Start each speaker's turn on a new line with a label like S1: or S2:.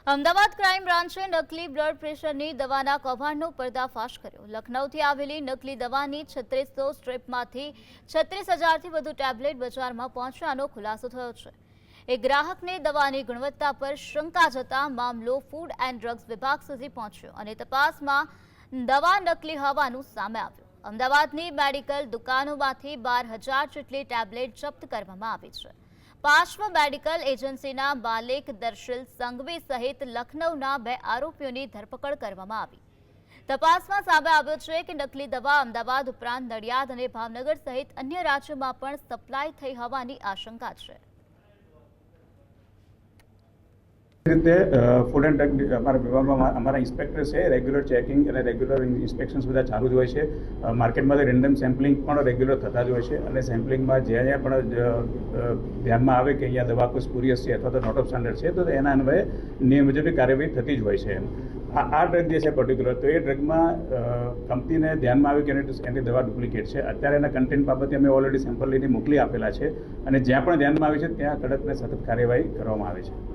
S1: Ahmedabad crime બ્રાન્ચે નકલી blood પ્રેશરની દવાના કૌભાંડનો પર્દાફાશ કર્યો। લખનૌથી આવેલી નકલી દવાની 3600 સ્ટ્રીપમાંથી 36,000થી વધુ ટેબ્લેટ બજારમાં પહોંચ્યાનો ખુલાસો થયો છે। એક ગ્રાહકને દવાની ગુણવત્તા પર શંકા જતા મામલો ફૂડ એન્ડ ડ્રગ્સ વિભાગ સુધી પહોંચ્યો અને તપાસમાં દવા નકલી હોવાનું સામે આવ્યું। અમદાવાદની મેડિકલ દુકાનોમાંથી 12,000 જેટલી ટેબ્લેટ જપ્ત કરવામાં આવી છે। પાર્શ્વ મેડિકલ એજન્સીના માલિક દર્શિલ સંઘવી સહિત લખનૌના 2 આરોપીઓની ધરપકડ કરવામાં આવી। તપાસમાં સામે આવ્યું છે કે નકલી દવા અમદાવાદ ઉપરાંત નડિયાદ અને ભાવનગર સહિત અન્ય રાજ્યોમાં પણ સપ્લાય થઈ હોવાની આશંકા છે।
S2: રીતે ફૂડ એન્ડ ડ્રગ અમારા વિભાગમાં અમારા ઇન્સ્પેક્ટર છે, રેગ્યુલર ચેકિંગ અને રેગ્યુલર ઇન્સ્પેક્શન્સ બધા ચાલુ જ હોય છે। માર્કેટમાંથી રેન્ડમ સેમ્પલિંગ પણ રેગ્યુલર થતા જ હોય છે અને સેમ્પલિંગમાં જ્યાં પણ ધ્યાનમાં આવે કે અહીંયા દવા કોઈ સ્પુરિયસ છે અથવા તો નોટ ઓફ સ્ટાન્ડર્ડ છે તો એના અન્વયે નિયમ મુજબની કાર્યવાહી થતી જ હોય છે। આ ડ્રગ જે છે પર્ટિક્યુલર, તો એ ડ્રગમાં કંપનીને ધ્યાનમાં આવ્યું કે એની દવા ડુપ્લિકેટ છે। અત્યારે એના કન્ટેન્ટ બાબતે અમે ઓલરેડી સેમ્પલ લઈને મોકલી આપેલા છે અને જ્યાં પણ ધ્યાનમાં આવે છે ત્યાં કડક અને સખત કાર્યવાહી કરવામાં આવે છે।